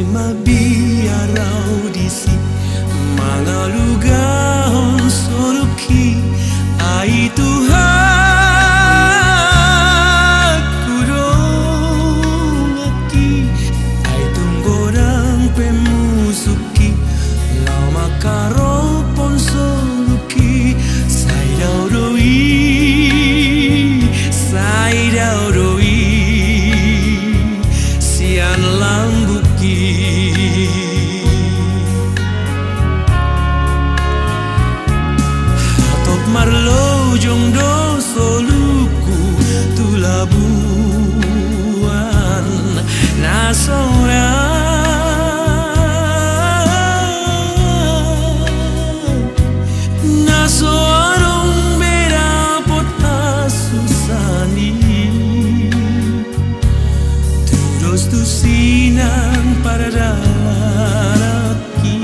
mabiarau disi mangalugahon soluki ai Tuhan kudongaki ai tunggorang pemusuki lau makaropon soluki saidau doi sian lambuki hatot marlo jongdo soluku tulabuan nasora nasoarong berapot asusani tudos tusinan para daraki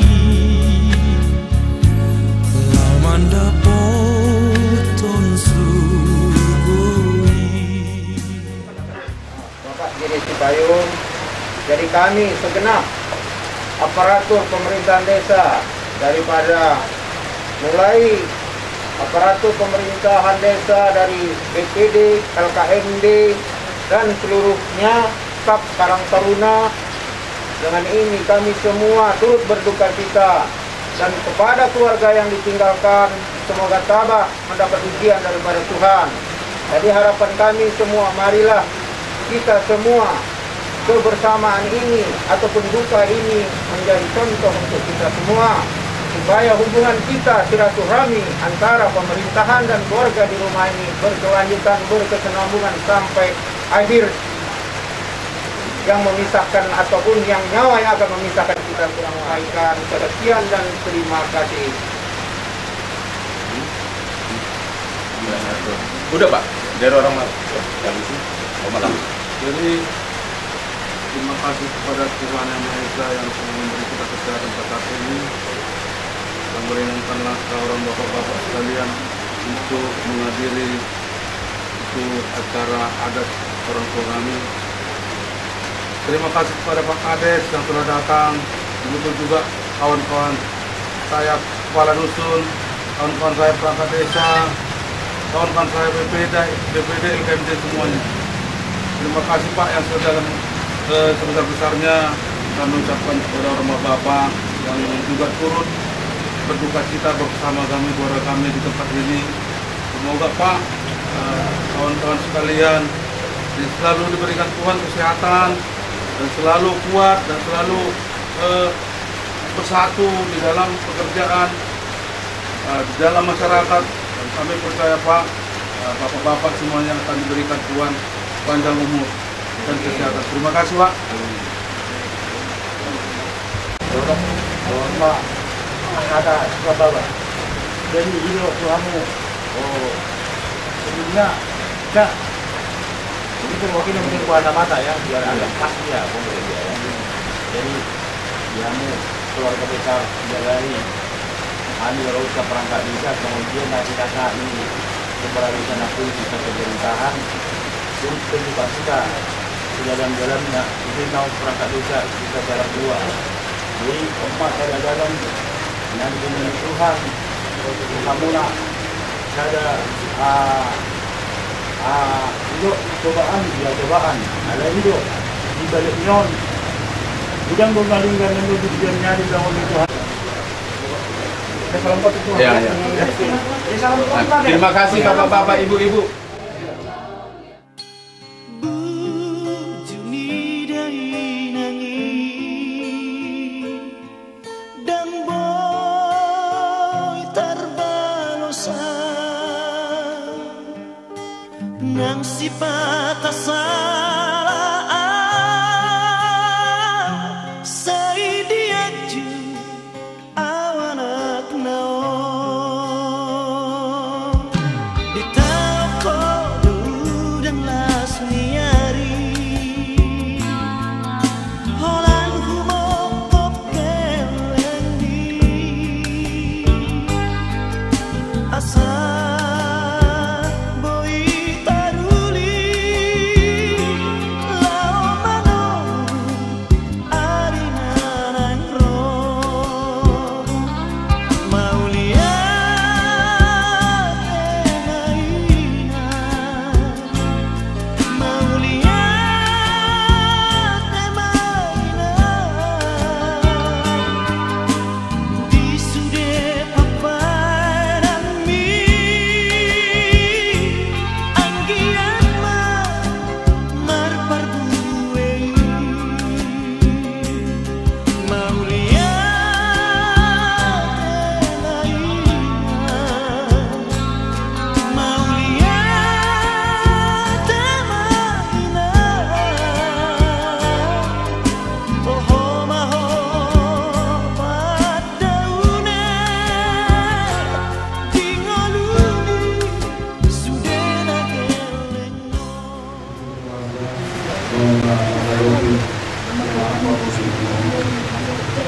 lamanda poton sugoi. Bapak Giri Cipayung, jadi kami segenap aparatur pemerintahan desa daripada mulai aparatur pemerintahan desa dari BPD, LKMD dan seluruhnya staf Karang Taruna. Dengan ini kami semua turut berduka cita, dan kepada keluarga yang ditinggalkan semoga tabah mendapat ujian daripada Tuhan. Jadi harapan kami semua, marilah kita semua kebersamaan ini ataupun duka ini menjadi contoh untuk kita semua, supaya hubungan kita silaturahmi antara pemerintahan dan keluarga di rumah ini berkelanjutan, berkesinambungan sampai akhir. Yang memisahkan ataupun yang nyawa yang akan memisahkan kita kurang sampaikan. Sekian dan terima kasih. Udah Pak, dari orang malam. Jadi terima kasih kepada Tuhan Yang Maha Esa yang telah memberi kita kesehatan saat ini, dan meringankanlah orang bapak-bapak sekalian untuk menghadiri itu acara adat orang tua kami. Terima kasih kepada Pak Kades yang telah datang, begitu juga kawan-kawan saya kepala dusun, kawan-kawan saya perangkat desa, kawan-kawan saya BPD, LKMD semuanya. Terima kasih Pak yang dalam sebesar-besarnya kami ucapkan kepada orang bapak yang juga turut berduka cita bersama kami, keluarga kami di tempat ini. Semoga Pak, kawan-kawan sekalian, selalu diberikan Tuhan kesehatan, dan selalu kuat dan selalu bersatu di dalam pekerjaan, di dalam masyarakat. Dan kami percaya Pak, bapak-bapak semuanya akan diberikan Tuhan panjang umur dan kesehatan. Terima kasih Pak. Pak, ada bapak. Jadi ini kamu, sebelumnya kita itu mungkin warna mata ya, biar agak pas ya pemerintah ya. Jadi kamu keluarga besar dari kami kalau usah perangkat desa, kemudian nanti kakak ini kepala desa pun kita pemerintahan turut berduka cita jalan-jalannya ini mau perangkat desa kita jalan dua. Jadi umat ada dalam nanti dengan Tuhan kamu nak ada hidup cobaan ada hidup di balik nyon udang bergalingkan menuju tujuannya di dalam Tuhan. Terima kasih bapak-bapak, ibu-ibu. Nang sifat salah say diaju awanak naon ditau kodu dan las niari holan humokop kelendi asa boy taruli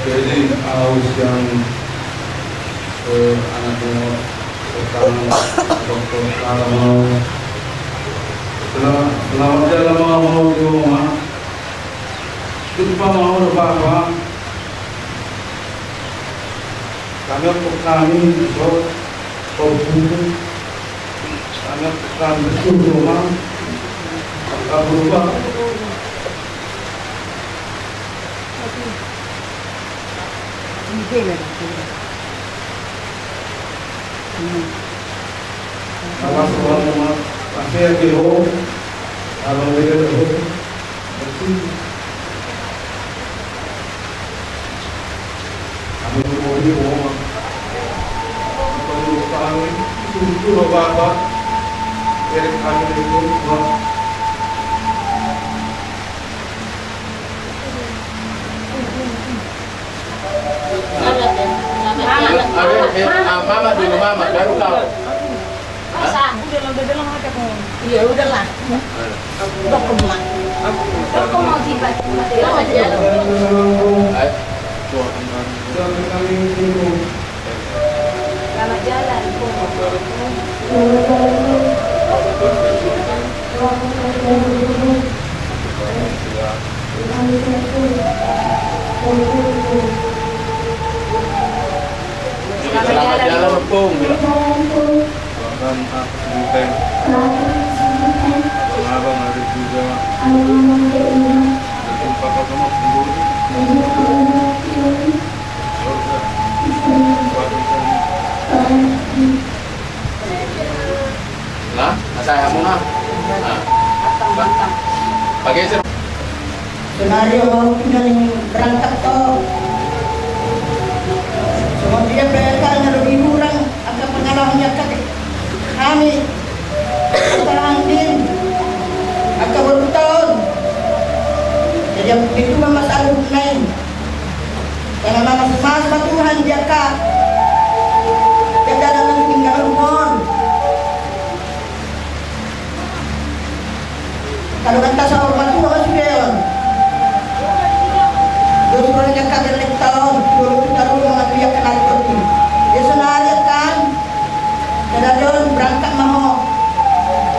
Jadi aus yang anaknya sekarang dokter sekarang mau selamat jalan mau di rumah. Jumpa mau bapak. Kami untuk kami so kami untuk kami itu rumah tak berubah. Sama semua pasti yang kilo, kalau mereka tahu, kami mau di rumah, kalau kami itu apa, jadi kami di rumah. Mama dulu mama baru kau. Udah lah ada kok. Iya udahlah. Udah kemuang. Kok mau tiba aja. Selamat jalan. Selamat jalan Pung. Dan Bintang, abang ada juga. Dan papa kamu tunggu. Nah, saya kamu nah. Pakai sih. Senario mau tinggalin berangkat toh. Kemudian mereka lebih kurang akan pengalamannya kami sekarang din akan bertahun. Jadi itu mas alun lain. Karena mas Tuhan dia kak. Dia dalam tinggal rumah. Kalau kata seorang tua masih dewan. Dulu orang yang kaget tahun, dulu kita rumah dia kenal pergi. Dia senari kan, dan berangkat maho.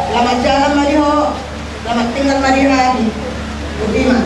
Selamat jalan mariho, selamat tinggal mari hari. Bagaimana?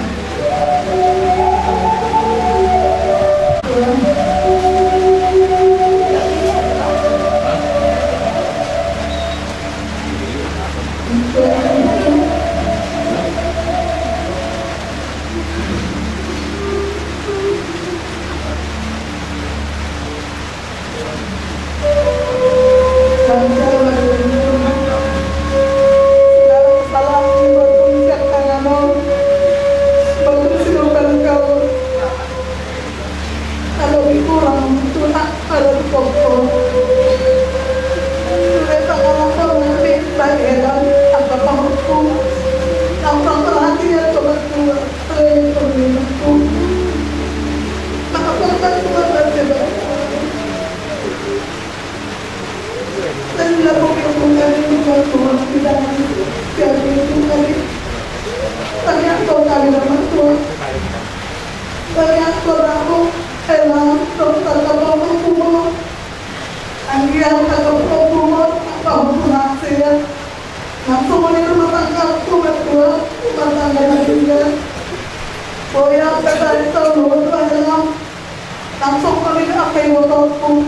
langsung kami pakai motorku.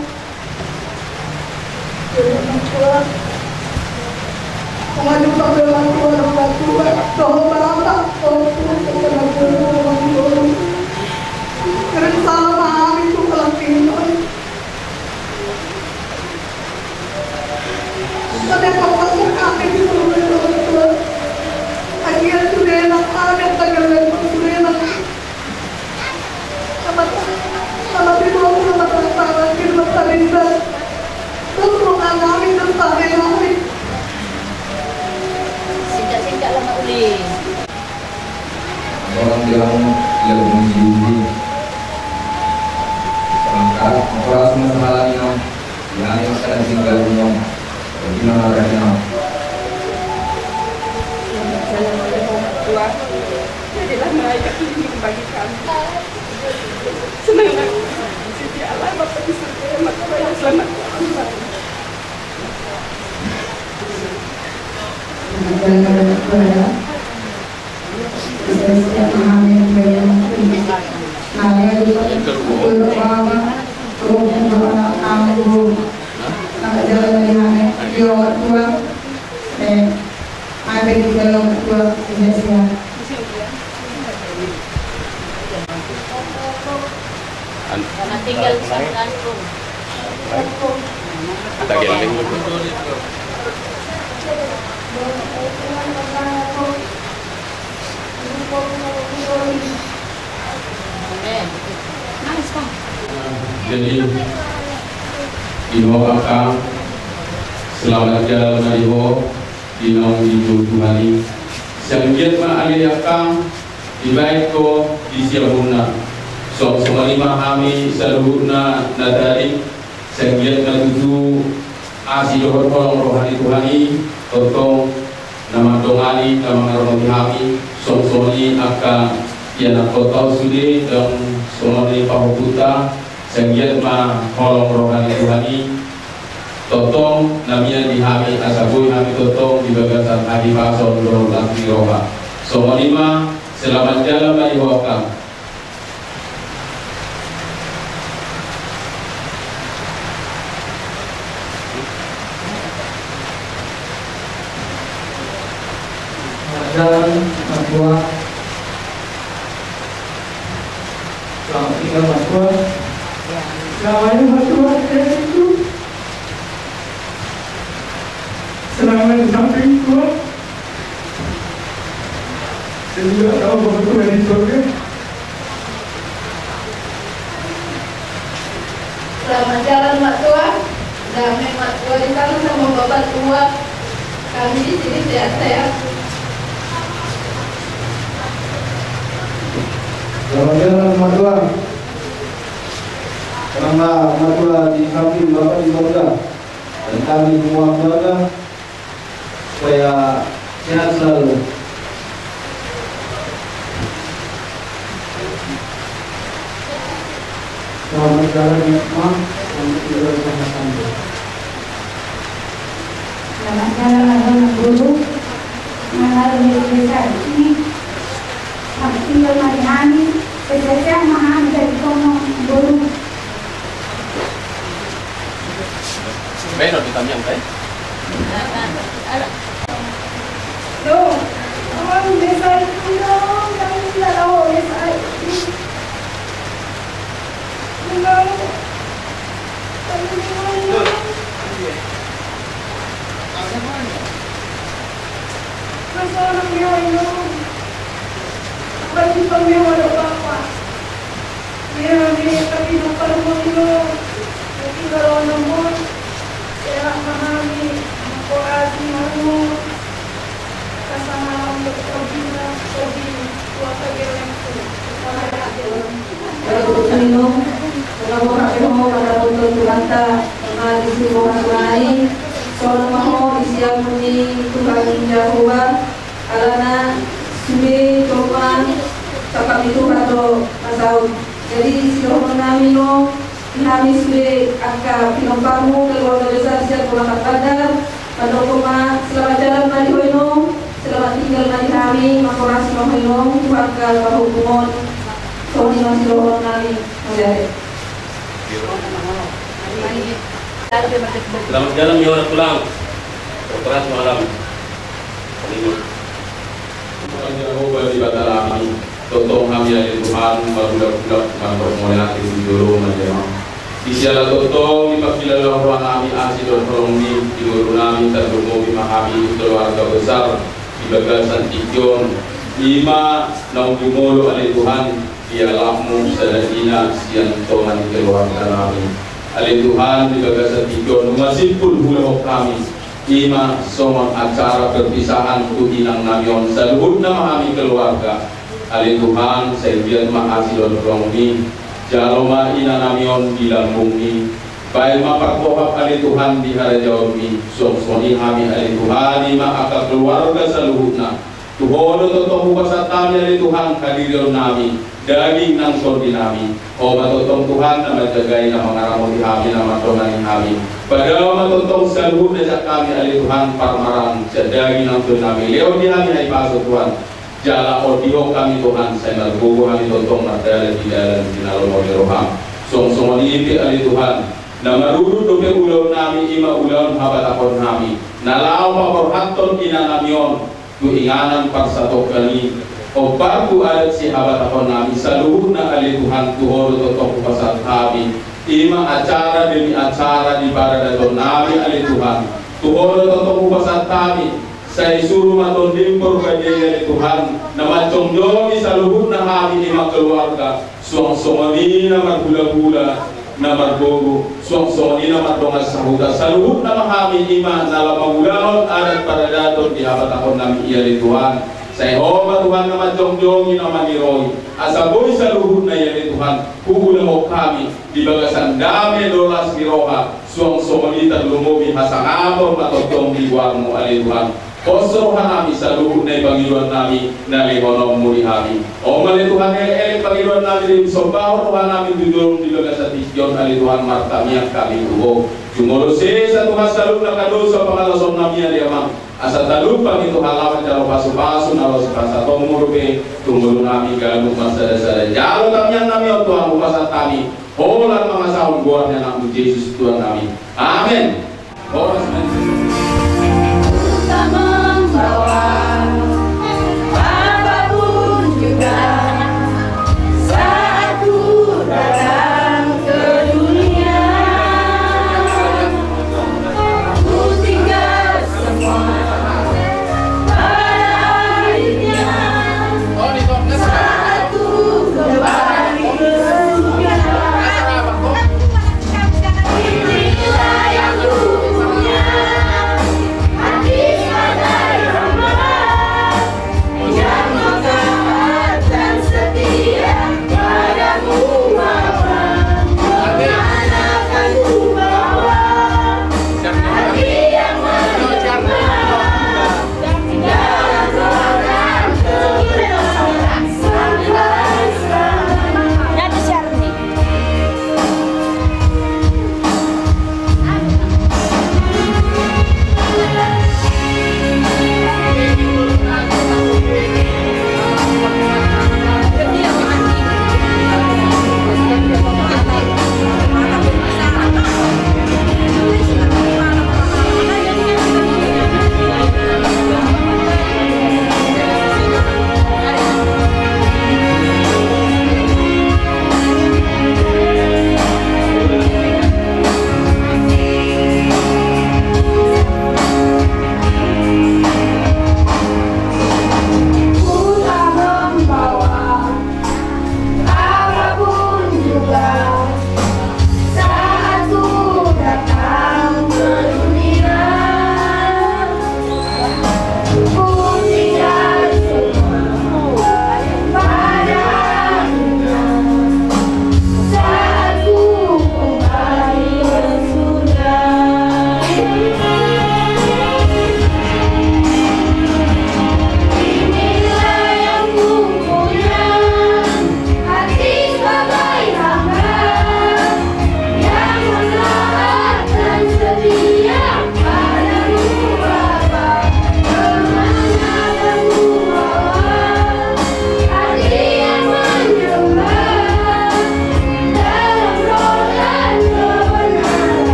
Mengadu sampai orang tua, tahu berapa? Keren salah paham itu kalau tinggal. Tapi kalau kami itu orang tua, akhirnya sudah enak ada tagalan sudah enak. Sama dibawa sama tangan kita tarinda. Terus orang kami tertarik kami. Singkat lama uli. Orang bilang dia menjadi sekarang orang semua halanya yang sedang tinggal rumah bagaimana rasanya Jalan oleh orang tua jadilah mereka ini bagi kami senang berada. Setiap hari berada. Saya juga berbawa rumah kampung. Nak jalan dengan dia tua. Ada di dalam tua Indonesia. Karena tinggal di kampung. Kita geleng dulu. Jadi Ino Akang selamat jalan Mariho Ino Ibu Tuhani Sanggiat ma Ali Akang dibaik ko di siapuna so semalima kami saluhurna nadari sanggiat na tutu asi dohor rohani Tuhani totong nama dongani nama ngaromi kami somsoni aka yana kota sude dan somoni pahukuta sanggiat ma holong rohani Tuhani totong namanya dihami asabui kami totong di bagasan hari pason roh laki roha somoni ma selamat jalan dari wakam. Jalan Papua. Selamat tinggal Papua. Selamat Papua itu. Selamat di samping tua. Saya juga tahu Papua di surga. Selamat jalan Mak Tua. Damai Mak Tua di sana sama Bapak Tua. Kami di sini sehat-sehat. Selamat jalan Matua. Karena Matua di samping Bapak di surga dan kami semua keluarga supaya sehat selalu. Selamat jalan Mak, selamat tinggal sama-sama. Selamat jalan anak guru. Mengalir di desa ini. Kami tinggal hari-hari. Sejak mahal dari kono guru. Pero di kami yang baik. Loh, orang desa itu dong, kami tidak tahu desa itu. Enggak. Kami tidak. Masa orang mewah itu. Bagi pemewah ada apa? Ya, tapi lupa rumah itu. Jadi kalau nombor, saya memahami korasi malu. Kasama untuk berbina, kuasa gelengku. Kalau minum, kalau mau pada untuk beranta, di sini lain. Soal mau isian muni Tuhan Yahweh, alana sudah coba cakap itu atau masau. Jadi siapa kami no, kami sudah akan pinompamu keluarga besar siap berangkat badar. Pada koma selamat jalan mari hoino, selamat tinggal mari kami, makorasi hoino, keluarga bahubungan. Soalnya masih orang kami menjadi. Selamat jalan ya orang pulang. Operasi malam. Ini. Bukan jauh bagi batalami. Totong kami dari Tuhan baru-baru mempermohonkan itu dulu menjadi. Isialah totong dipakilala orang kami asli dan perombi di guru kami tergumul di mahami keluarga besar di bagasan Tikion. 5 naungumulu oleh Tuhan dialahmu sadadina sian Tuhan keluarga kami. Ali Tuhan di bagasan Tikion masimpul hulok kami. 5 somon acara perpisahan kuhinang namion saluhut nama kami keluarga. Ali Tuhan saya biar makasih don rongmi jaloma ina namion di lambungmi. Baik mapakohap ali Tuhan di hari jawabmi. Somsoni kami ali Tuhan 5 akak keluarga saluhutna. Tuhan totong upasat kami ali Tuhan kadirion nami daging nang sordi nami o matotong Tuhan na majagay na mga ramon kami na matonan kami pada matotong saluhod na kami ali Tuhan parmarang sa daging nang sordi nami leo di kami ay paso Tuhan jala odiho kami Tuhan sa nagbugo kami totong nadala di dalam dinalo ni roham song ipi ali Tuhan na marurud doke ulaw nami ima ulaw habatakon nami nalaw paporhaton kinanamion tuinganan parsato kali o baru adat si habatakon nami saluhud na ali Tuhan tuhoro totong pasat kami ima acara demi acara di baradaton nami ali Tuhan tuhoro totong pasat kami saya suruh maton dimpor kadang Tuhan nama congjomi saluhud na kami ima keluarga suang-suangani na margula-gula na margogo suang-suangani na mardongas sahuda saluhud na kami ima na lamagulahon adat paradaton di habatakon nami iya di Tuhan saya homa Tuhan na majongjongi na maniroy asaboy saluhud na iya di Tuhan hugulaho kami di bagasan dami dolas ni roha suang-suangani lumobi hasangapor matotong di warmo ali Tuhan Kosrohan kami saluhud na Panginoon nami na lihonom muli kami. O mali Tuhan elek Panginoon nami rin sobaho Tuhan namin dudurong di bagas sa tisyon ali Tuhan martamiyak kami tuho. Jumolose sa Tuhan salub na kado sa pangalasom nami ali amang. Asa talub pang ito halaman jalo paso-paso na los sa tumurupe tumulo nami galuk masada-sada. Jalo tamyan nami o Tuhan upasat kami. Holan mga sahong buwan na namin Jesus Tuhan nami. Amen. Oras membawa apapun juga saat ku datang ke dunia ku tinggal semua pada akhirnya saat ku kembali ke surga inilah yang ku punya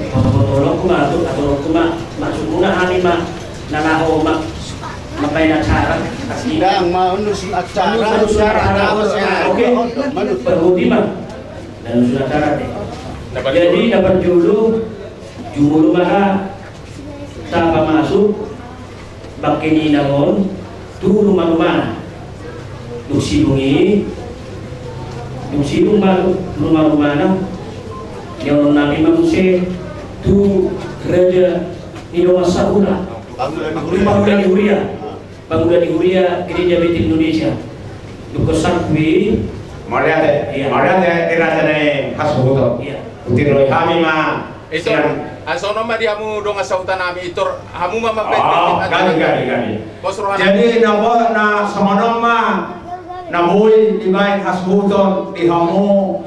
Tolong kumatuk atau masuk muna kami nanaho mapay na acara. Sedang menusun acara. Oke, perhudi mah. Dan sudah acara deh. Jadi dapat julu mah tanpa masuk bakini naon tu rumah-rumah dusidungi rumah-rumah yang nabi manusia tu gereja Indonesia Hula bangunan di Huria gereja Bait Indonesia dukosakwi Mariade dirajane hasuto utiro kami ma itu asono mah dihamu dong asautan nami itu hamu mah gani jadi na somono mah namuy dibain hasuton dihamu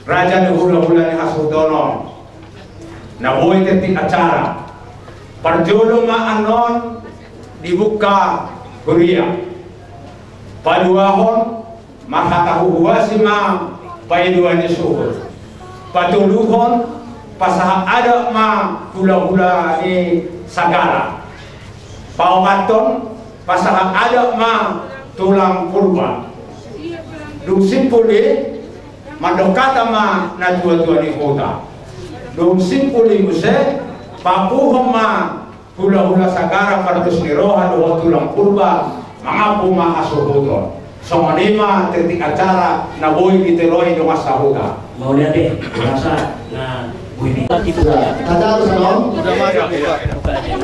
raja di hula-hula di hasutono namuy tetik acara parjolo mah anon dibuka Huria paduahon mahatahu huwasima paiduan suhur patuluhon pasaha ada ma hula-hula di sagara paumaton pasaha ada ma tulang purba dung simpuli madokata ma na tua-tua di kota dung simpuli muse papuhom ma hula-hula sagara pardus niroha doa tulang purba mangapu ma asuhuton songonima tetik acara na boy diteroi dong asahuta mau lihat deh rasa nah ini Ada dong. udah masuk buka stikernya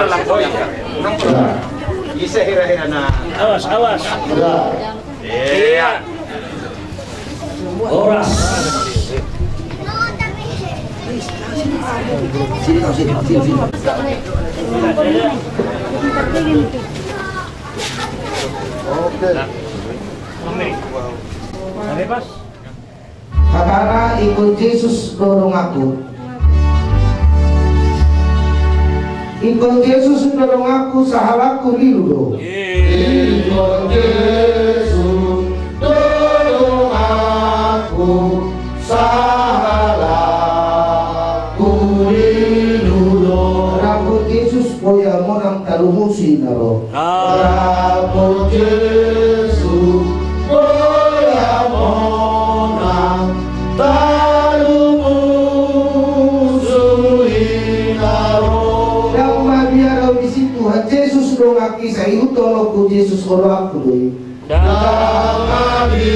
langsung bisa hira-hira na awas iya oras Kakana ikut Yesus dorong aku. Ikut Yesus dorong aku sahalaku liru. Ikut Yesus dorong aku sahalaku liru. Rambut Yesus boya monang talumusi naro. Rambut Yesus boya monang talumusi naro. Yang mabiara di situ Yesus dongaki sa iutolo ku Yesus oro aku doi. Yang mabiara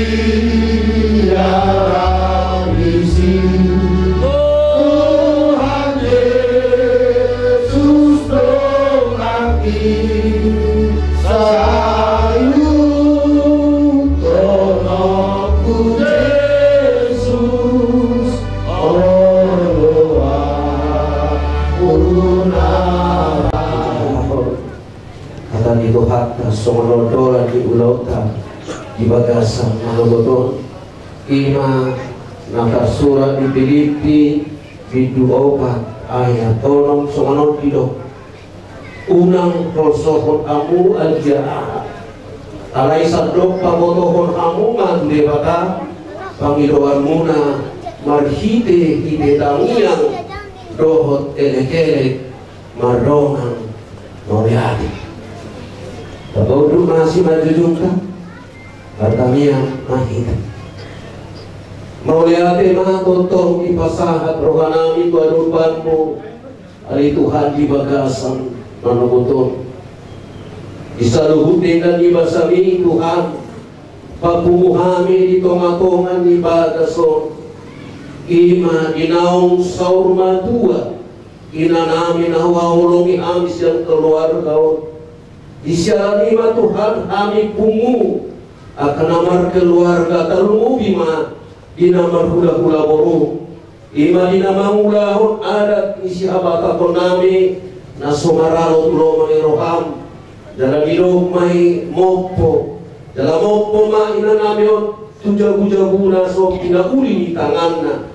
di situ Tuhan Yesus dongaki sa iutolo ku Yesus oro aku kata di dohata songonodola di ulauta di bagasan malogodon ima nakasura di Filipi bidu opat ayat tolong songonod dido unang prosohon amu aja alai sadok pamotohon amu ngande bata pangidoan muna marhide hide tangyang dohot elek-elek mardongang noyadi tabodu masih majujungka hartanya mahita mauliate ma totong ipasahat rohanami barupanmu ari Tuhan di bagasan manuguton isaluhutin dan ibasami Tuhan papumuhami di tongatongan di bagason ima dinaung saurma tua inanami nawawulungi amis yang keluarga isyalani ma Tuhan kami pungu akan amar keluarga talungu bima dinamar hula-hula boru ima dinamang ulahon adat isi abata konami nasomaralo tulo mangiroham dalam hidup mai mopo dalam mopo ma inanamion tujagu-jagu naso pinakuli di tanganna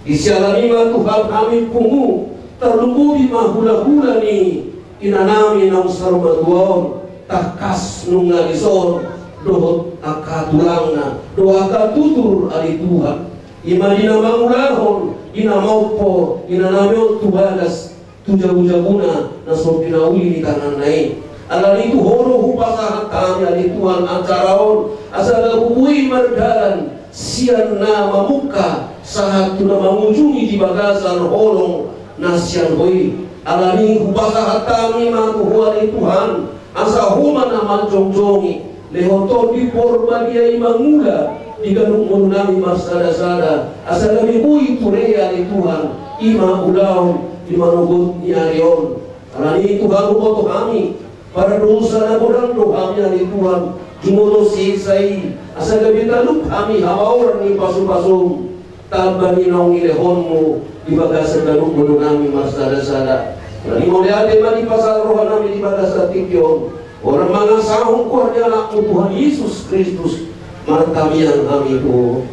isyalani ma Tuhan kami pungu terlumbu bima hula-hula ni inanami nang sarmaduon takas nunga dison dohot akatulangna doa katutur ari Tuhan imadina mangulahon ina maupo ina namyo tubagas tujagu-jaguna na so pinauli di kanan nai alani tu horo hupasa kami ali Tuhan ancaraon asal hubui mardalan sian na mamuka saat tuna mengunjungi di bagasan holong nasian hoi alani hupasa kami makuhuan Tuhan asa huma na manjongjongi lehoto di porbagiai mangula di ganung nami masada-sada asa kami hui turea di Tuhan ima ulau di manogot ni arion alani Tuhan ukoto kami para dosa na bodang kami ali Tuhan jumono sisai asa kami taluk kami hawa ni pasum-pasum tabani nong ilehonmu di bagasan ganung nami masada-sada alani moliade mani pasal roh nami di bagasan tikyon orang mangasahong kuarnya anak Tuhan Yesus Kristus markami yang kami itu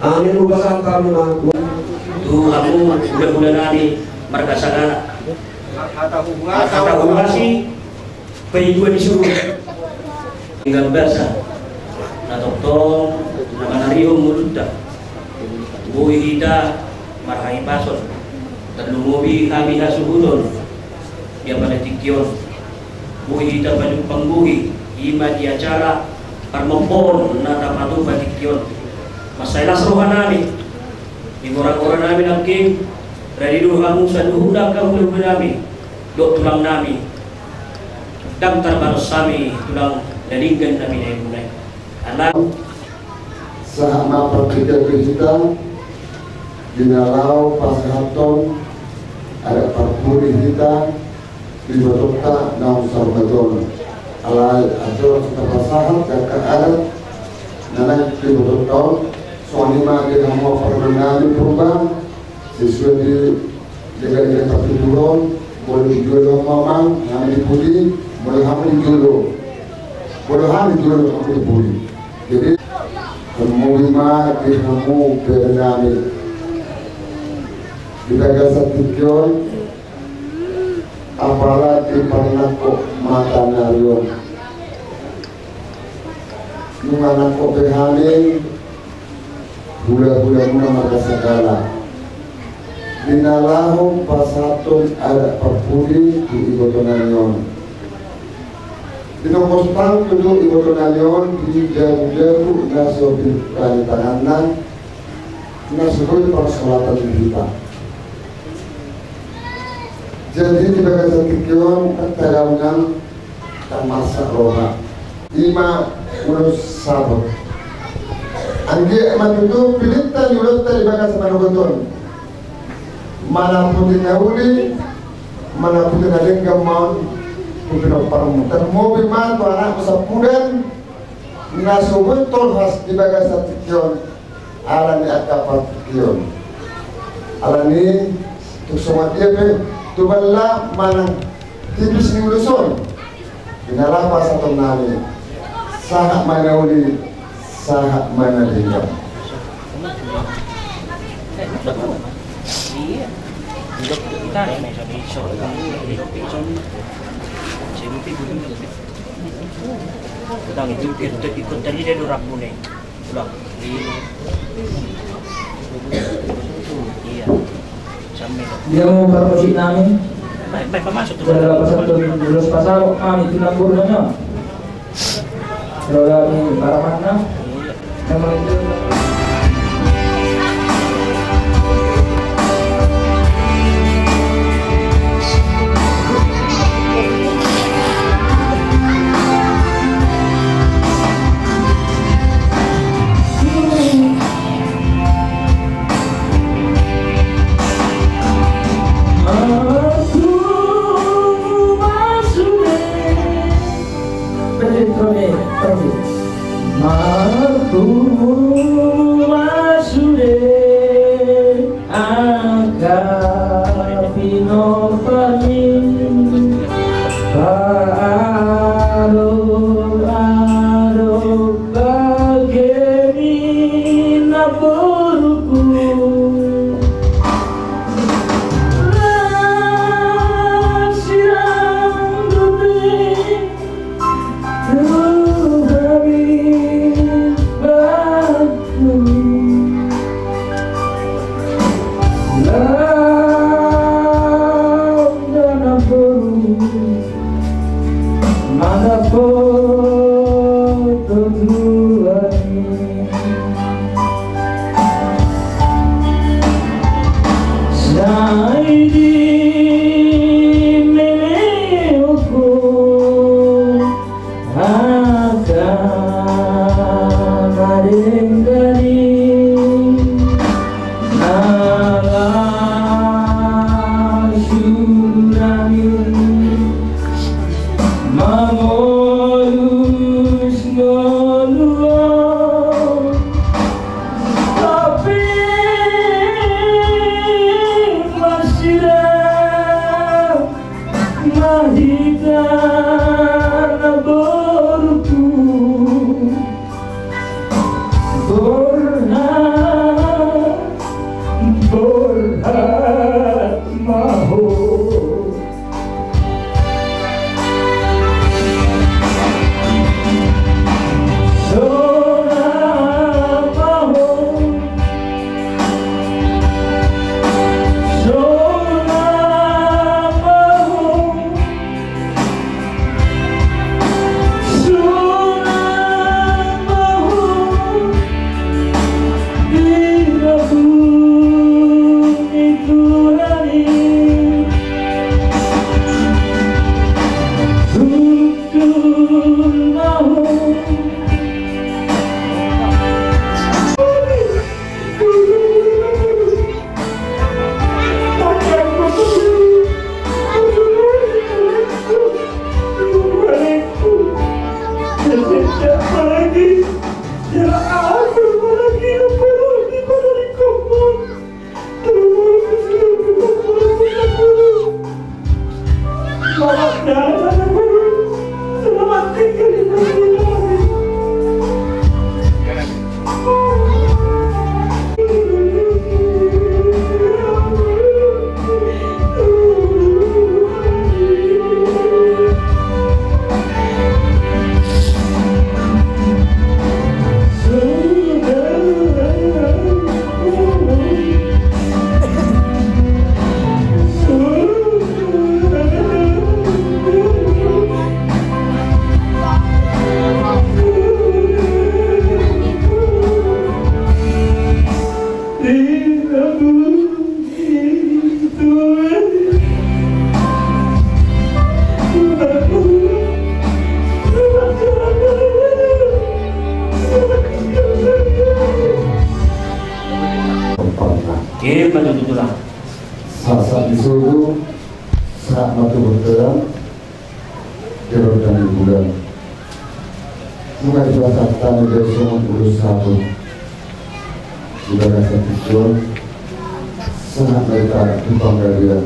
amin lupasan kami maku Tuh aku udah nani markasana kata hubungasi penjual disuruh tinggal biasa na doktor na manariho mulutta buhi kita marhangi pason dan lumubi kami na suhudon dia pada tikyon buhi kita pangbuhi ima di acara parmopon na tapatu batikyon masailas rohan namin di orang-orang namin ang king dari dulu kamu sa duhudak kamu namin do tulang namin damtar baros sami tulang dalinggan namin ay munay anak sama pertiga kita dinalau pasahaton ada parpuri kita di Batota naung Salvador alai atur terpasahat dan keadaan nanak di Batota soalnya kita mau permenali perubahan sesuai di negara tapi turun boleh dijual mamang kami dipudi boleh kami dijual kami dipudi jadi semua di kamu bernami di bagasan tikyon apalagi panako mata narion nunganako behanin bulan-bulan muna magkasagala dinalahong pasatong ada perpuli di Ibotonalion dinongkostang tudo Ibotonalion di jaru-jaru naso pinanitanganan nasuloy persolatan kita jadi di bagasan tikyon at tagawnan tamasa roha 5 unos sabot angge matutu pilita yulot tali bagas manugoton mana pun dinauli mana pun dinalenggang maun pupino parmutan mobil man para usapudan nasubun tolhas di bagas tikyon alani akapat tikyon alani tuk semua dia pe tuballa mana tipis ni uluson dinala pasatong nani sangat manauli sangat mana dia ikut tadi dia durak kuning pulang iya dia mau berposisi namin baik masuk sudah pasal lulus pasal kami tinambur nanya kalau kami para mana memang itu Matu Saat disuruh saat matu berterang jeruk dan bulan bukan dua satan dari semua urus satu juga rasa tujuan sangat mereka di penggalian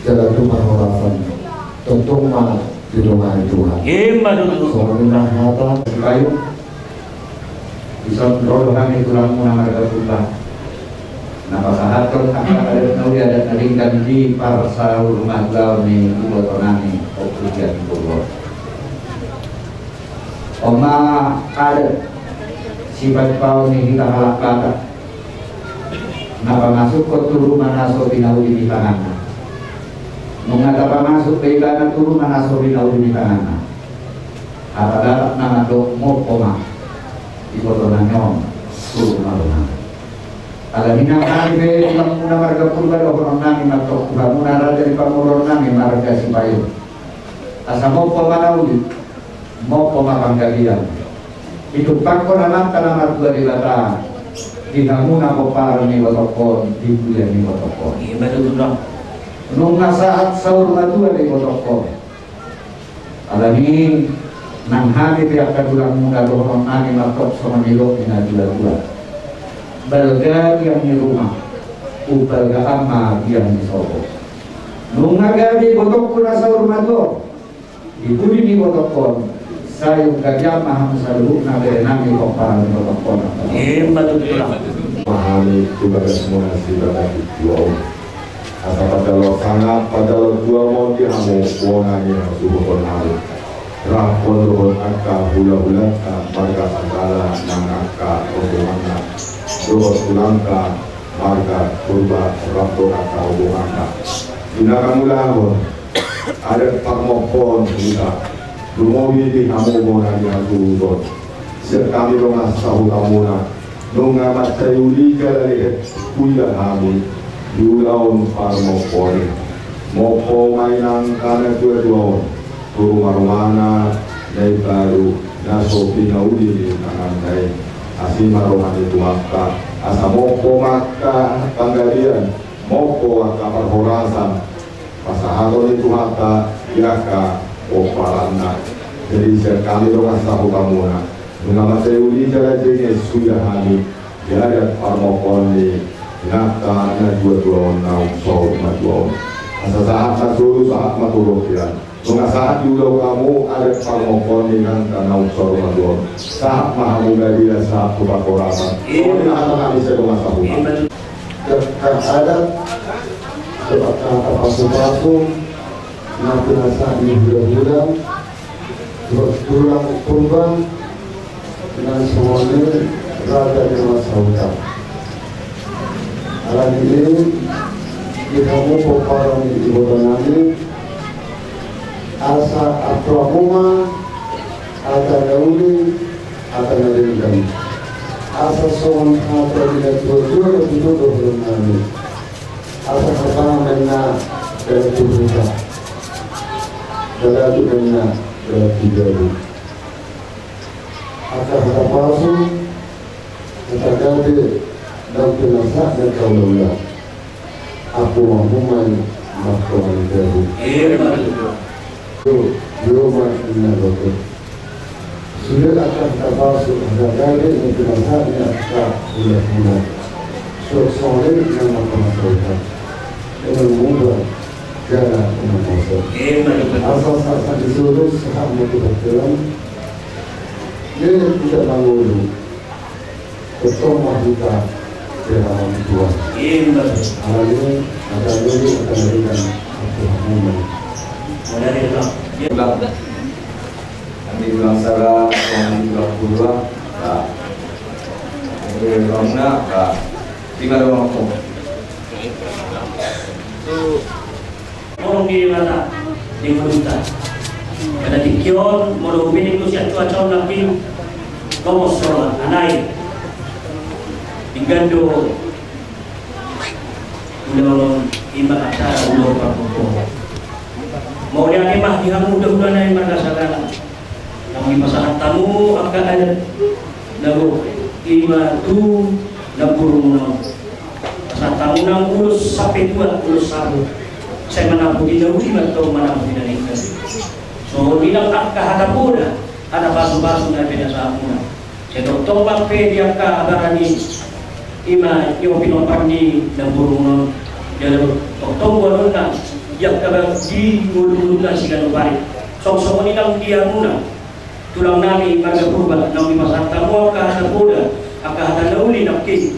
jalan rumah harapan tentu mah di rumah Tuhan semuanya hata kayu bisa berdoa kami tulang munang ada Tuhan. Napa sahaton akan ada nawi ada naringkan di parsa rumah gaul ni ubotonani okujan kulo. Oma ada sifat pau ni kita halak kata. Napa masuk ke turu manaso binaudi di tanganna. Mengapa masuk ke ilana turu manaso binaudi di tanganna. Apa dapat nama dok mo oma ubotonani om turu marunang. Alamina kami be muna marga purba do kono nami matok muna raja di pamulor nami marga sipayo. Asa mo pamanauli mo pamapanggalian. Itu pangko naman kana marga di lata. Dinamuna ko para ni watokon di bulan ni watokon. Iya betul dong. Nung saat sahur madua di watokon. Alami nang hari tiap kadulang muna do kono nami matok sama nilo ina dua-dua. Balga yang di rumah, ubalga ama yang di sobo. Nungaga di botok kuna sahur mado, ibu di botok sayung gajah maham salu nabe nami kopar di botok kon. Betul lah. Pahami tugas semua nasi dan dua. Asa pada lo sangat pada lo dua mau dihamu uangnya subuh konharu. Rapon rohon akka hula-hula marga segala nang akka rohonga. Doa tulangka marga purba rapto kata hubunganka. Gunakan mulahon ada pakmopon kita. Lumowi di hamu mona di hamu serkami longa sahu kamuna. Nunga matayuli kalali kuya hami. Yulaon parmopon. Mopo mainang kana dua-duaon. Turu marumana dari baru nasopi naudi di tangan saya. Asima roman itu maka asa moko maka panggalian moko maka perhorasan pasaharon itu maka yaka oparana jadi sekali dong asa hukamuna mengamat seuli jalan jenis sudah hani ada parmokon di naka na dua naum so maduon Asa saat matulus saat matulog yan. Mga saat yulaw kamu ada pangokon dengan tanah unsur madon. Saat mahamuga dia saat kubakoraman. Ini akan kami sedang masa rumah. Ada pasu-pasu nanti nasa di bulan-bulan tulang kurban dengan semuanya rada di masa hutang. Alam ini kita mau peparang di ibu nani asa apramuma ada dauli ada nari asa soan ada di dua-dua itu belum nani asa pertama mena dari tujuh dari mena dari tiga asa kata palsu kata ganti dan penasa dan kaulah aku mahuman makan dari Roma ina dokter sudah akan terpaksa ada ganti dan penasa yang tak bulat soalnya yang makan dengan mudah cara memasak. Asal-asal disuruh saham motivasi dia tidak bangun bersama kita dalam Tuhan. Hal ini akan memberikan kehamuman. Kami bilang salah, kami bilang pula, kami bilang nak, tinggal orang tua. Orang di mana di Maluta. Pada dikion, mau bini tu siapa cuaca nabi, kamu solat, anai, tinggal udah iman acara udah berkumpul. Mau dia kemah dia mudah-mudahan naik margasagana. Namun masalah tamu akan ada, lalu iman tu naburu saat tamu nang urus sampai 21 saya menampu di jauh atau menampu di dari so bilang akah ada pula ada basu-basu dari beda sahamuna saya doktor pakai dia kah agarani ima yo pinopar di naburu jadi doktor buat yang kabar di mulut-mulut sigan bari sok-sok ini nang dia muna tulang nami marga purba nang di pasar tamu akah ada pula akah ada nauli nakki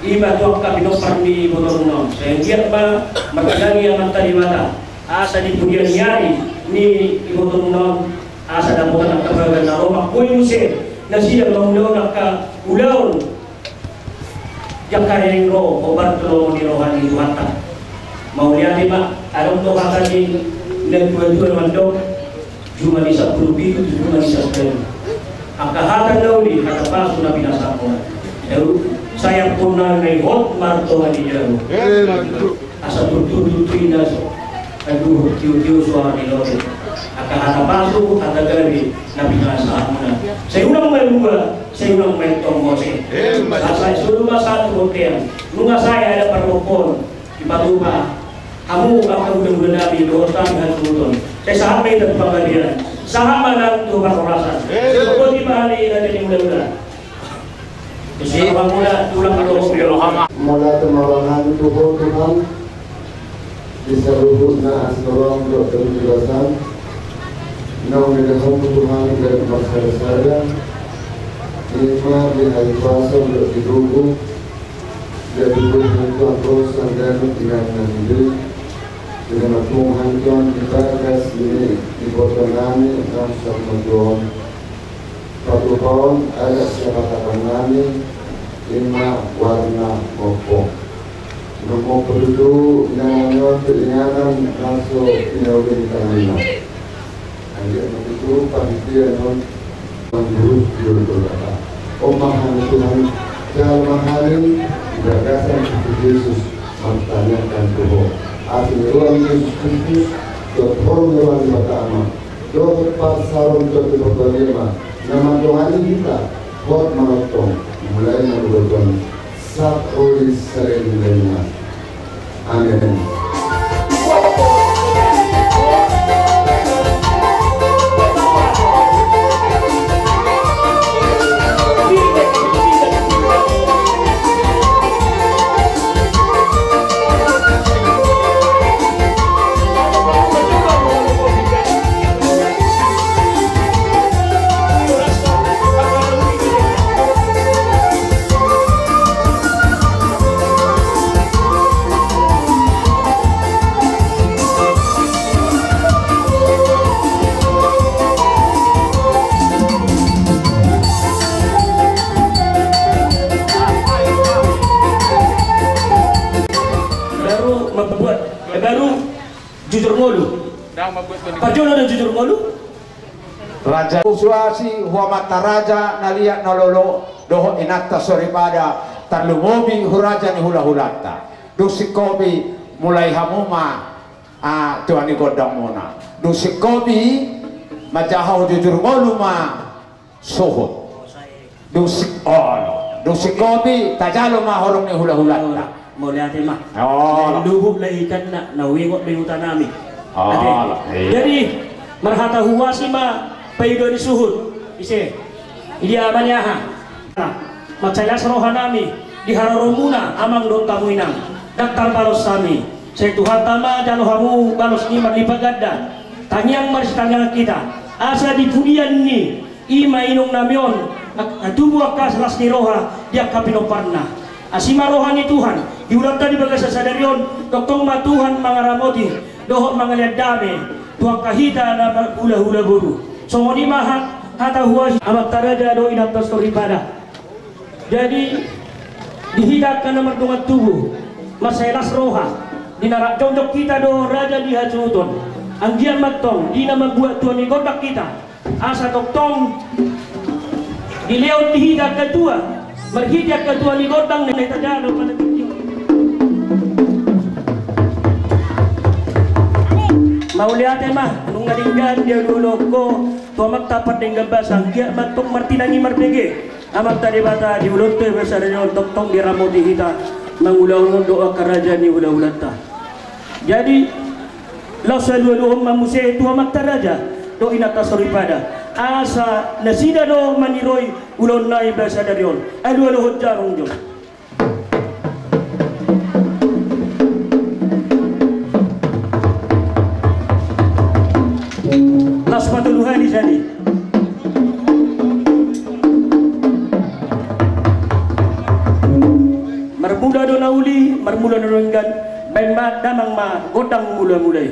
iba tu akak binopar di bodoh saya lihat ba magandang yang tadi mata asa di pujian nyari ni bodoh asa daputan akak bagan na romak kuy muse na siya maulaw nakka ulaw yang karing ro obat lo di rohani tuata mau lihat ba alam to kakak di nagdua-dua mandok cuma di 10 bitu cuma di 10 akak hatan nauli kata pasu na binasa ko saya pun nengok marto di jauh. Asal tutur ina aduh tiu suara di luar. Akan ada pasu, ada gari nabi nasahuna. Saya ulang melua, saya ulang mentong mose. Saya suruh satu hotel. Nunga saya ada permokon di Patuma. Kamu akan mudah-mudahan nabi dosa dengan sultan. Saya sampai ke pengadilan. Sahabat dan tuh perkerasan. Kau di mana ada di mudah-mudahan. Mula temarangan Tuhan bisa luhurna asnorong dokter jelasan nau menehong Tuhan dari masyarakat saya lima di hari puasa untuk didukung dari Tuhan terus dan dengan nanti dengan Tuhan di bagas ini di kota kami dan sama Tuhan. Satu tahun ada siapa kami 5 warna pokok. Nomor penduduk yang keinginan masuk pinauin kami. Hanya itu panitia non menurut Yudhara. Omahan Tuhan dalam hari gagasan Yesus mentanyakan Tuhan. Akhirnya Yesus Kristus berhormat pertama. Dokter pasaron dokter berlima. Nama Tuhan kita buat menotong mulai menurutkan saat oleh sering lainnya. Amin. baru jujur ngolu. Pajono dan jujur ngolu. Raja Suasi huamata raja naliat nololo doho inata soripada tarlumobi huraja ni hula-hulata dusikobi mulai hamuma tuani godang mona dusikobi majahau jujur ngolu ma sohot dusikobi tajalo ma horong ni hula-hulata melihat mah luhub la ikan na wingot di hutan nami. Jadi marhata huwasi ma payudo ni suhud ise idia amanyaha macailas rohanami diharoromuna amang don tamuinang daktar balos sami saya Tuhan tama jalo hamu balos ni marlipagadda tanyang maris tanyang kita asa di pudian ni ima inong namion tubuh akas las ni roha dia kapinoparna asima rohani Tuhan diulata di bagasa sadarion doktong ma Tuhan mangaramoti dohok mangaliat dame tuang kahita na hula-hula buru songoni mahat hata huwa amat taraja do inatos koribada. Jadi dihidapkan nomor dengan tubuh masailas roha dinarak jongjok kita do raja dihajuton anggian matong dina membuat tuan ni godak kita asa doktong dileon dihidap kedua merhidap kedua ni godang ni tajalo pada tujuh mau lihat mah nung ngadinggan dia dulu ko tuamak tapat dengan basang dia matok martinangi mardege amat tadi bata di ulut tu bersaranya untuk tong diramoti kita mengulang doa kerajaan ni ulah-ulata. Jadi law salulu mamusai tuamak taraja do inata soripada asa nasida do maniroi ulon nai bersaranya alu hujjarong jo. Las patuluhan di sini. Marmuda do nauli, marmuda do renggan, bain ma damang ma godang mula-mulai.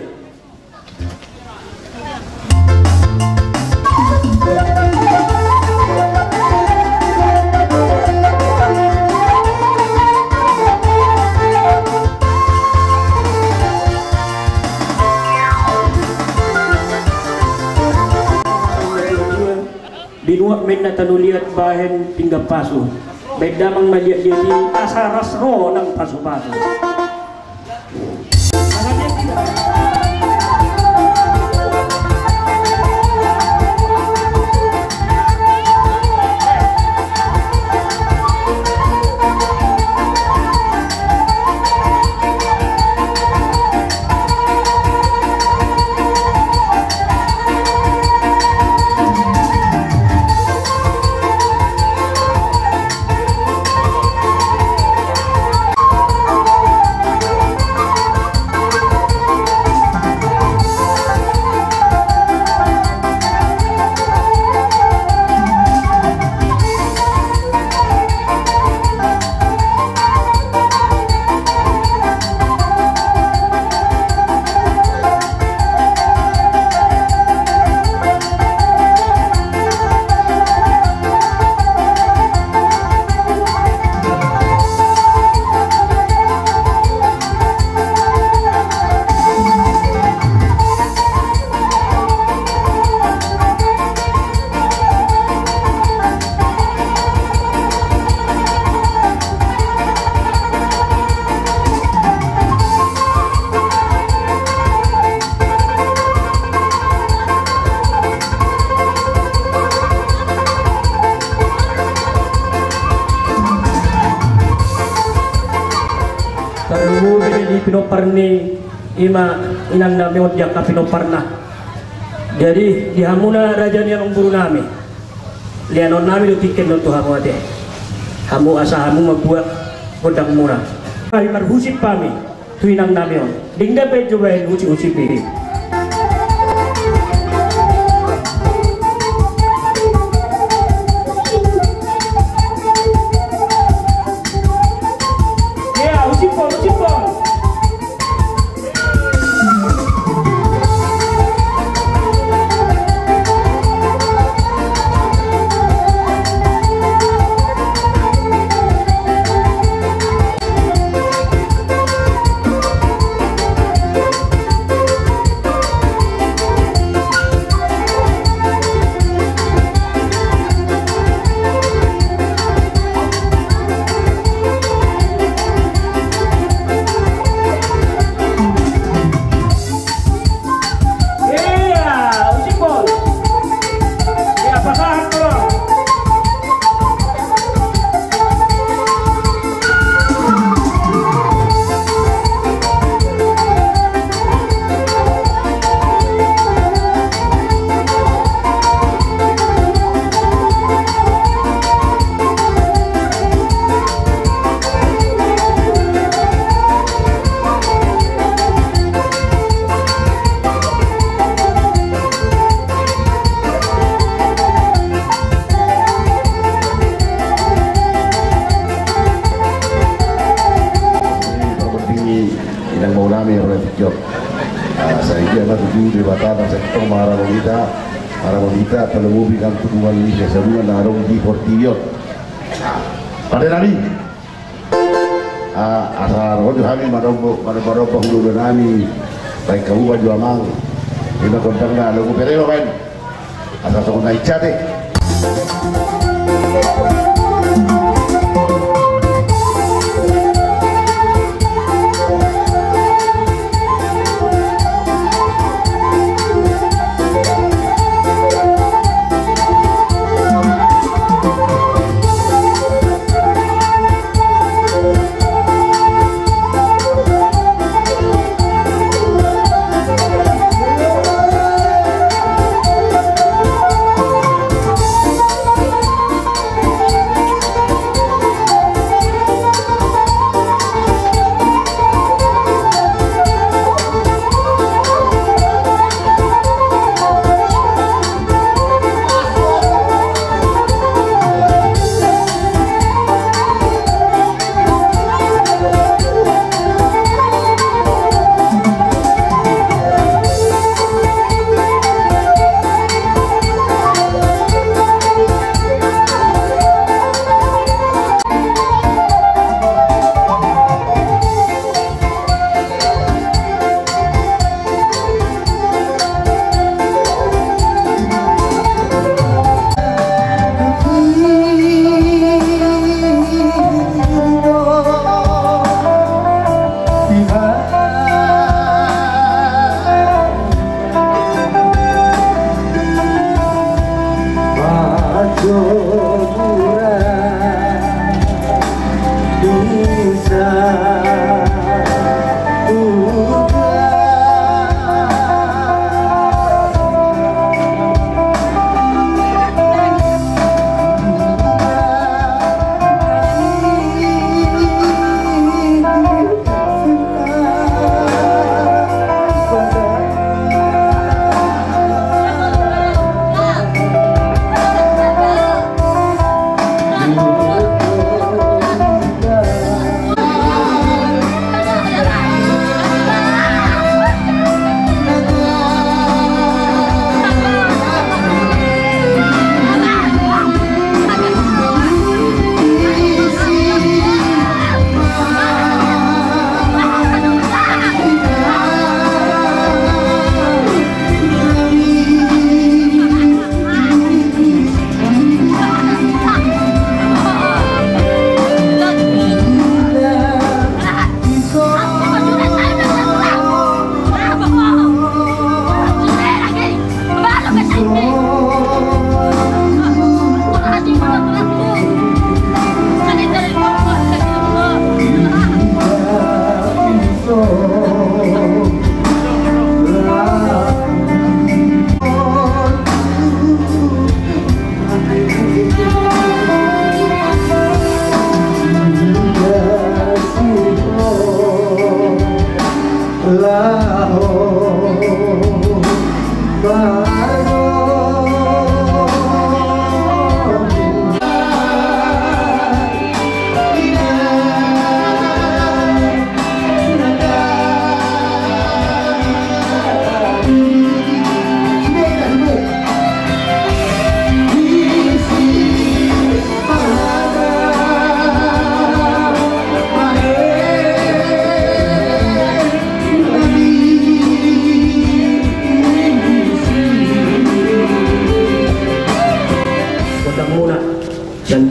Dinuak minna tanuliat bahen tinggal pasu baik damang maliat dia di asaras roh nang pasu-pasu pinoparni ima inang nami odyak ka pinoparna. Jadi dihamuna raja ni ang buru nami lianon nami do tiken no tuhamu ade hamu asa hamu magbuat godang murah ay marhusip pami tuinang nami on dingda pe jobain uci-uci piri. inang mau nami yang berarti job. Saya kira mah tujuh di batang saya ketemu marah wanita kalau bilang hubungan ini saya sebutkan narong di Portillo. Pada nami, asal rojo kami pada penghulu nami, baik kamu baju amang, ini kontang na lagu perelo kan, asal sokong naik cate.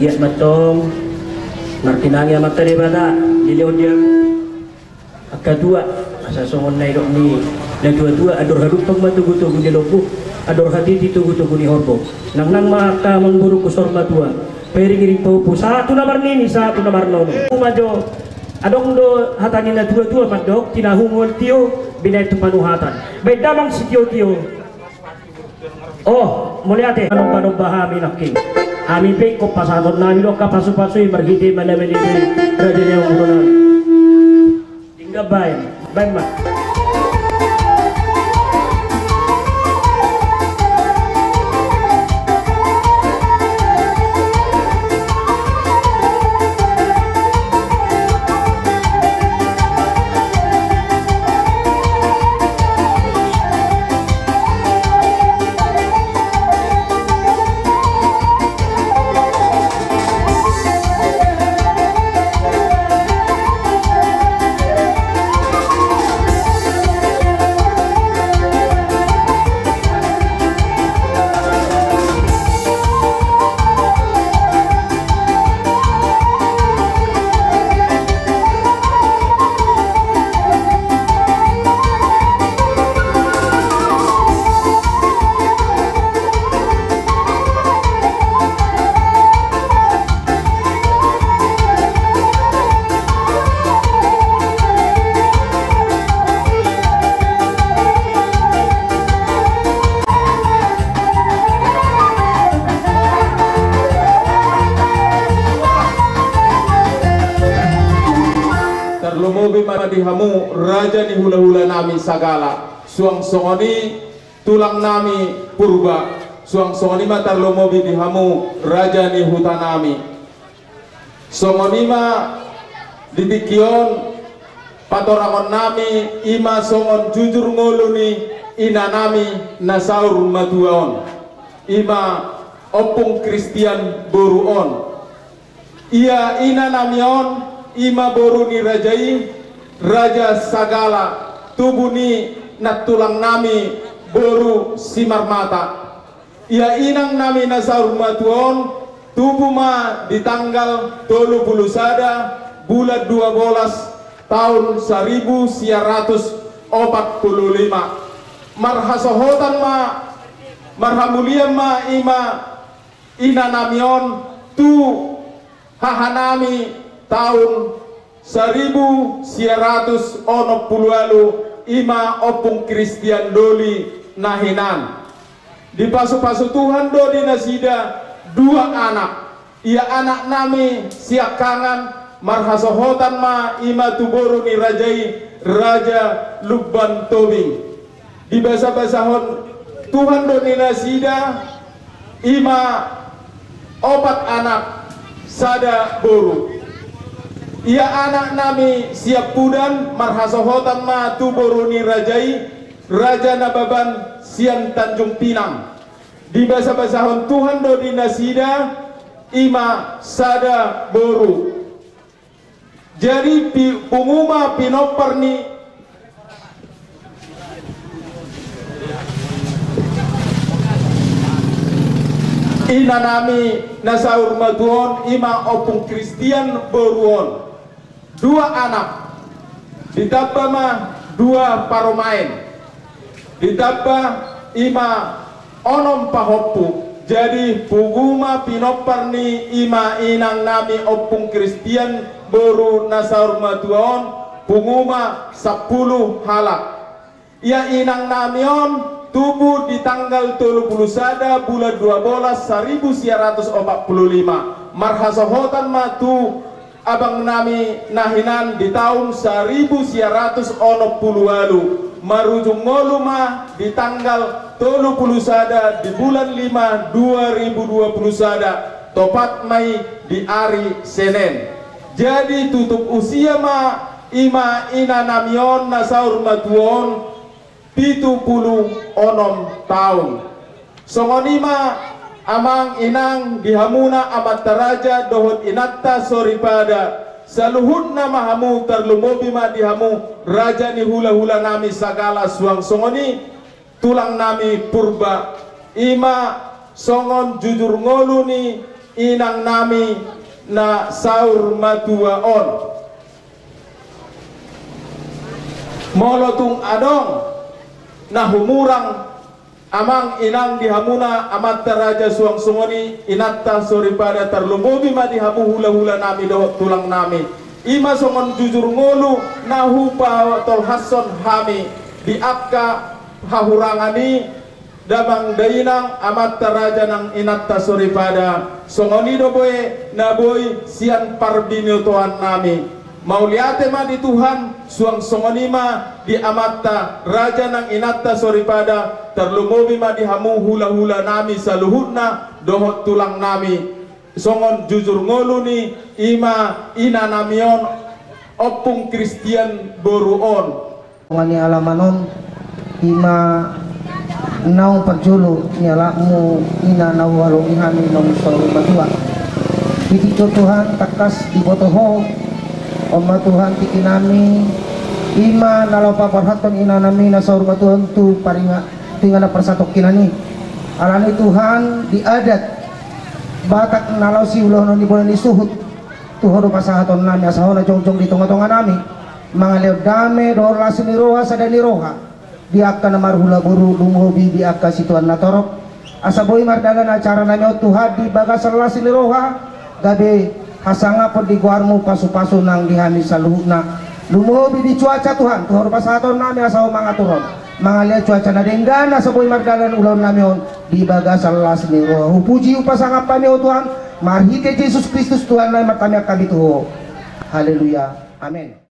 Giat matong martinangya materi bata diliw dia akadua asa songon na iro ni dua ador hadupang matugutugo ni lobo ador haditi tugutugo ni horbo nang maka mengburu kusor matua peringiring paupu satu na marnini satu na marnono umajo adong do hatani na dua madok tinahungol tiyo binay tupanuhatan beda mang si tiyo oh muliate anong bahami naking Amin pe ko pasadon namin lo kapasu-pasui margiti manamili raja yang urunan tinggal baik mah dihamu raja ni hula-hula nami sagala suang songoni tulang nami purba suang songoni ma tarlomobi dihamu raja ni hutanami songoni ma didikion patorangon nami ima songon jujur ngoluni ina nami nasaur matuaon ima opung Kristian boruon ia ina namion ima boru ni rajai raja sagala tubuni na tulang nami boru simar mata ia inang nami nasaur matuon tubuh ma di tanggal 30 bulan 12 tahun 1945 marhasohotan ma marhamulian ma ima ina namion tu hahanami tahun 1960 ima opung Kristian doli nahinan di pasu-pasu Tuhan do di nasida 2 anak ia anak nami siakangan marhasohotan ma ima tuboru ni rajai raja Lubban Tobing di basa-basahon Tuhan do ni nasida ima 4 anak sada boru ia anak nami siap pudan marhasohotan ma tuboru ni rajai raja Nababan sian Tanjung Pinang di basa-basahon Tuhan do di nasida ima sada boru jadi penguma pinopar ni ina nami nasaur matuon ima opung Kristian boruon 2 anak ditambah mah 2 paromain ditambah ima onom pahoppu jadi puguma pinopar ni ima inang nami opung Kristian boru nasaur matuon punguma 10 halak ia inang namion tubuh di tanggal 31 bulan 12 1945 marhasohotan matu abang nami nahinan di tahun 1960 marujung ngoluma di tanggal 31 di bulan 5 2021 topat mai di hari Senin jadi tutup usia ma ima ina namion nasaur matuon 76 tahun songonima amang inang dihamuna amat taraja dohot inatta soripada saluhutna mahamu terlumobi ma dihamu raja ni hula-hula nami sagala suang songoni tulang nami purba ima songon jujur ngolu ni inang nami na saur matuaon molotung adong nah humurang amang inang dihamuna amat taraja suang sungoni inatta soripada terlumobi ma dihamu hula-hula nami dohot tulang nami ima songon jujur ngolu nahu pa tol hasson hami di akka hahurangani damang dainang amat taraja nang inatta soripada songoni do boy na boy sian parbinyo toan nami mauliate ma di Tuhan suang songonima di amatta raja nang inatta soripada terlumobi ma dihamu hula-hula nami saluhutna dohot tulang nami songon jujur ngolu ni ima ina namion opung Kristian boruon ngani alamanon ima nau perjulu nyalamu ina nau walong ihami nong solu badua Piti Tuhan takas di botoho Oma Tuhan tiki nami ima nalau paparhaton ina nami nasaur Tuhan tu paringa tinggal persatok kinani alani Tuhan diadat batak nalau si ulah noni boleh disuhut Tuhan pasahaton nami asahona jong-jong di tengah-tengah nami mangaleo dame dor lasin roha sadani roha diakka namar hula buru lumubi diakka situan natorok asaboy mardagan acara nami Tuhan di bagasar lasin roha gabe hasanga pod di guarmu pasu-pasu nang dihani saluhna lumubi di cuaca Tuhan Tuhan pasahaton nami asaw mga turon mga liat cuaca na denggana sa boy magdalan ulaw namion di baga sa las ni roh puji upasangap kami o Tuhan marhite Jesus Kristus Tuhan na matami kami tuho haleluya amen.